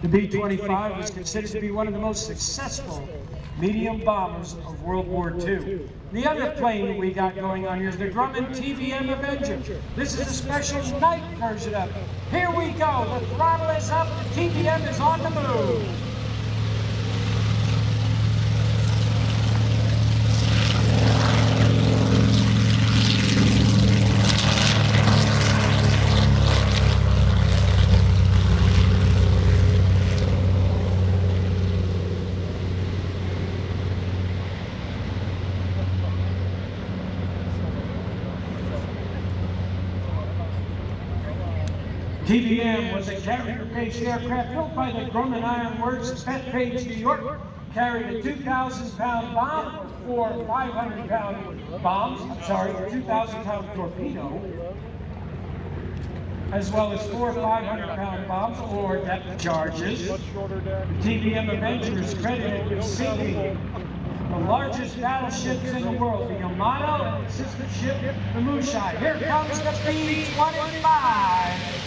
The B-25 was considered to be one of the most successful medium bombers of World War II. The other plane that we got going on here is the Grumman TBM Avenger. This is a special night version of it. Here we go. The throttle is up. The TBM is on the move. TBM was a carrier-based aircraft built by the Grumman Iron Works in Bethpage, New York. Carried a 2,000-pound bomb or 4 500-pound bombs. I'm sorry, a 2,000-pound torpedo, as well as 4 500-pound bombs or depth charges. The TBM Avenger is credited with sinking the largest battleships in the world, the Yamato and its sister ship, the Mushai. Here comes the B-25.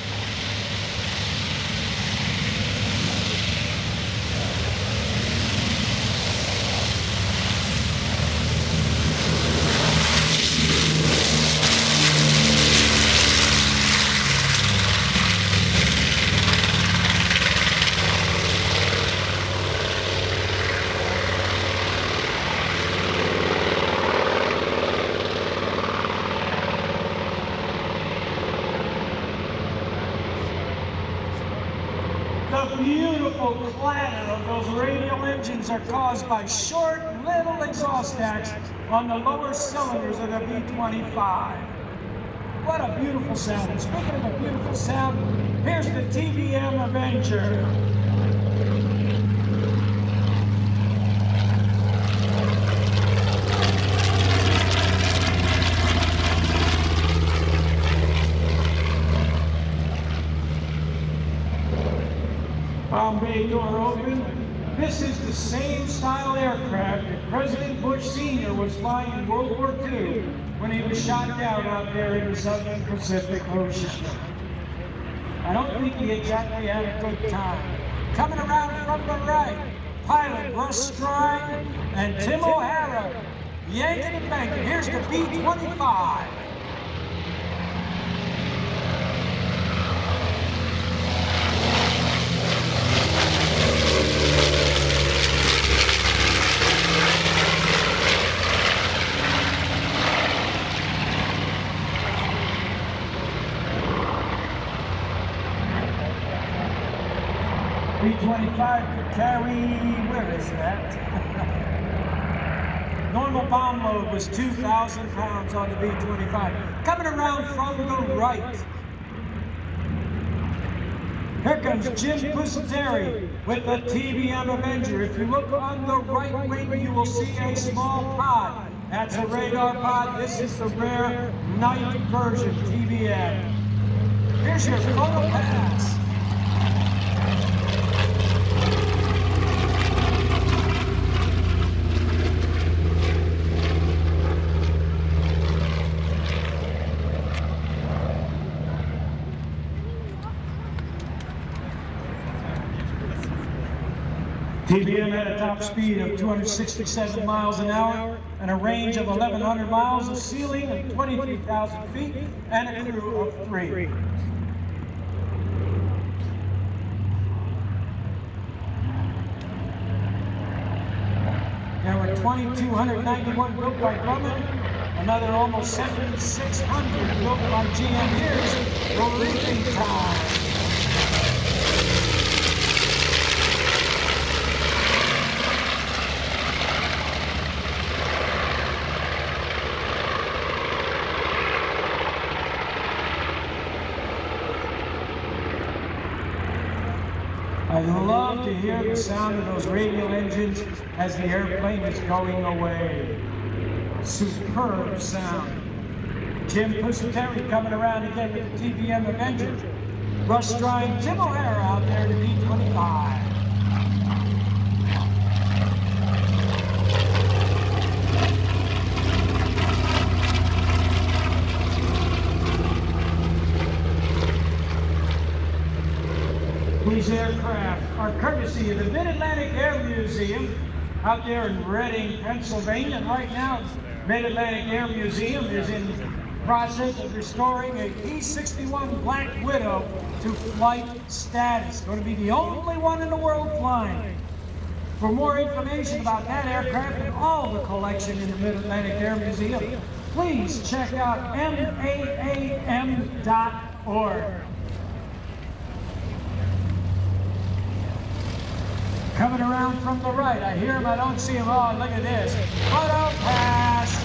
The beautiful clatter of those radial engines are caused by short, little exhaust stacks on the lower cylinders of the B-25. What a beautiful sound. And speaking of a beautiful sound, here's the TBM Avenger. Bomb bay door open. This is the same style aircraft that President Bush Sr. was flying in World War II when he was shot down out there in the Southern Pacific Ocean. I don't think he exactly had a good time. Coming around from the right, pilot Russ Strine and Tim O'Hara, yanking and banking. Here's the B-25. B-25 could carry, where is that? Normal bomb load was 2,000 pounds on the B-25. Coming around from the right. Here comes Jim Pusateri with the TBM Avenger. If you look on the right wing, you will see a small pod. That's a radar pod. This is the rare night version TBM. Here's your photo pass. TBM had a top speed of 267 miles an hour and a range of 1,100 miles, a ceiling of 23,000 feet, and a crew of 3. There were 2,291 built by Grumman, another almost 7,600 built by GM. Here's the leaving time. I love to hear the sound of those radial engines as the airplane is going away. Superb sound. Jim Pusateri coming around again with the TBM Avenger. Russ Strine, Tim O'Hara out there in the B-25. These aircraft are courtesy of the Mid-Atlantic Air Museum out there in Reading, Pennsylvania. And right now, Mid-Atlantic Air Museum is in the process of restoring a P-61 Black Widow to flight status. Going to be the only one in the world flying. For more information about that aircraft and all the collection in the Mid-Atlantic Air Museum, please check out maam.org. Coming around from the right, I hear him, I don't see him. Oh, look at this. Photo pass.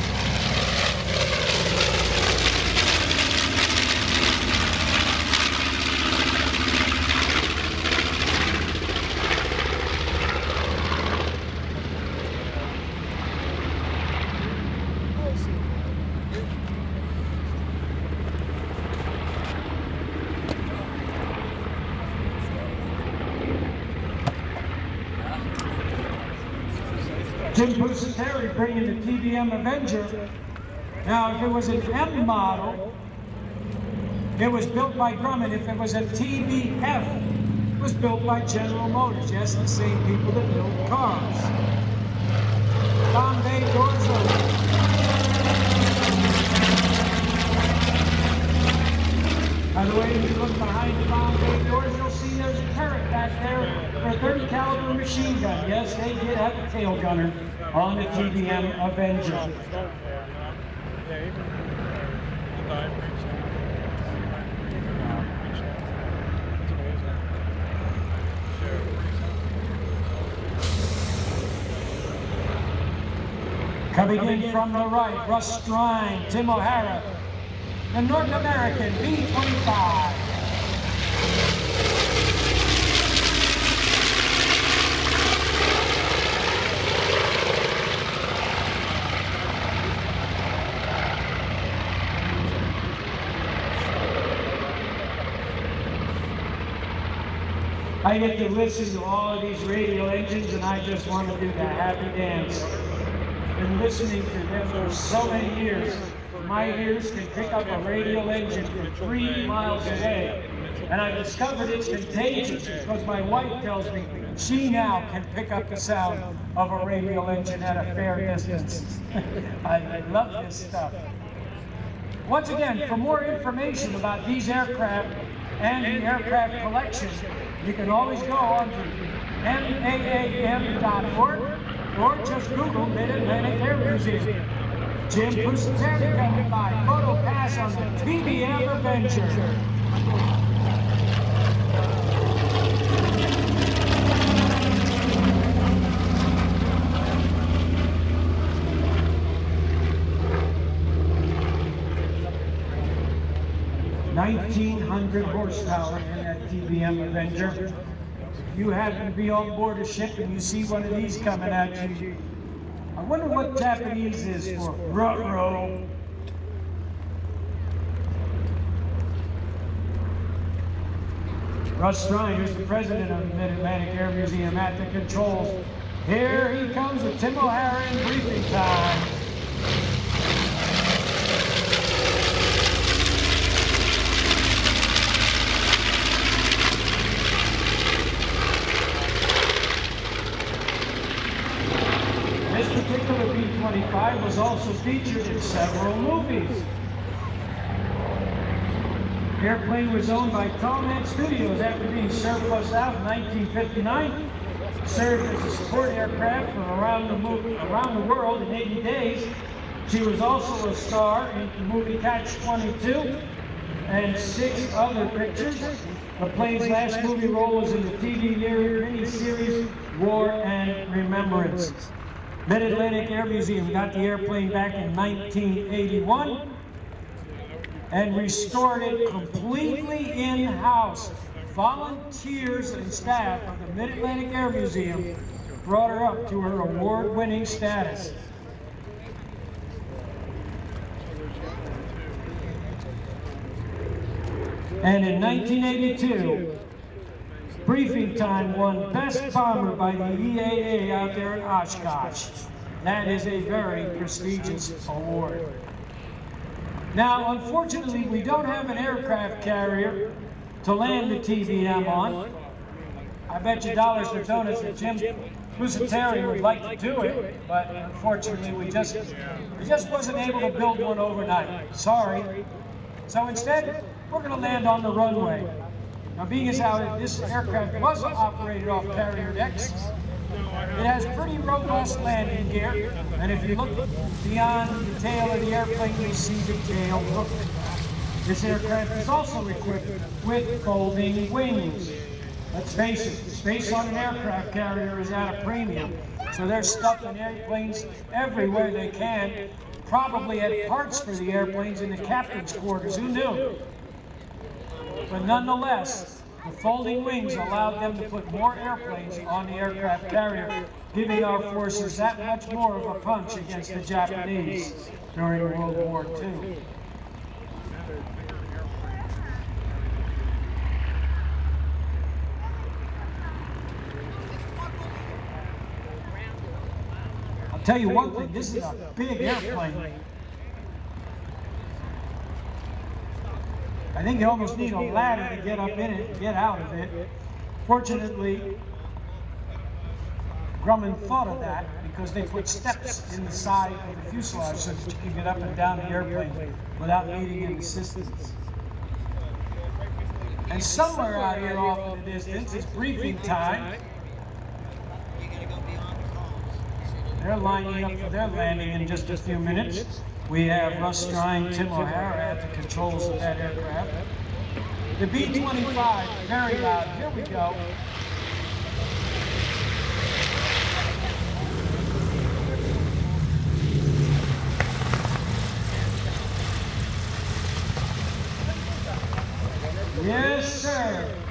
Jim Pusateri bringing the TBM Avenger. Now, if it was an M model, it was built by Grumman. If it was a TBF, it was built by General Motors. Yes, the same people that build cars. Bombay doors open. By the way, if you look behind the Bombay doors, you'll see there's a turret back there for a 30 caliber machine gun. Yes, they did have a tail gunner on the TBM Avenger. Coming in from the right, Russ Strine, Tim O'Hara, the North American B-25. I get to listen to all of these radio engines and I just want to do the happy dance. Been listening to them for so many years. My ears can pick up a radio engine for 3 miles a day. And I discovered it's contagious because my wife tells me she now can pick up the sound of a radio engine at a fair distance. I love this stuff. Once again, for more information about these aircraft and the aircraft collection, you can always go on to maam.org or just Google Mid-Atlantic Air Museum. Jim Pusateri coming by. Photo pass on the TBM Avenger. (1,900 horsepower in that TBM Avenger. If you happen to be on board a ship and you see one of these coming at you, I wonder what Japanese is for ruh-roh. Russ Strine, who's the president of the Mid-Atlantic Air Museum, at the controls. Here he comes with Tim O'Hara in briefing time. This particular B-25 was also featured in several movies. The airplane was owned by Tallman Studios after being surplused out in 1959. Served as a support aircraft from around the world in 80 days. She was also a star in the movie Catch-22 and 6 other pictures. The plane's last movie role was in the TV mini-series War and Remembrance. Mid-Atlantic Air Museum got the airplane back in 1981 and restored it completely in-house. Volunteers and staff of the Mid-Atlantic Air Museum brought her up to her award-winning status. And in 1982, Briefing Time won Best Bomber by the EAA out there in Oshkosh. That is a very prestigious award. Now, unfortunately, we don't have an aircraft carrier to land the TBM on. I bet you dollars to donuts that Jim Pusateri would like to do it, but unfortunately we just wasn't able to build one overnight. Sorry. So instead, we're going to land on the runway. Now, being as how this aircraft was operated off carrier decks, it has pretty robust landing gear, and if you look beyond the tail of the airplane, you see the tail hook. This aircraft is also equipped with folding wings. Let's face it, space on an aircraft carrier is at a premium, so they're stuffing airplanes everywhere they can, probably had parts for the airplanes in the captain's quarters, who knew? But nonetheless, the folding wings allowed them to put more airplanes on the aircraft carrier, giving our forces that much more of a punch against the Japanese during World War II. I'll tell you one thing, this is a big airplane. I think you almost need a ladder to get up in it and get out of it. Fortunately, Grumman thought of that because they put steps in the side of the fuselage so that you can get up and down the airplane without needing any assistance. And somewhere out here off in the distance, it's briefing time. They're lining up for their landing in just a few minutes. We have Russ Strine, Tim O'Hara at the controls of that aircraft. The B-25, very loud. Here we go. Yes, sir.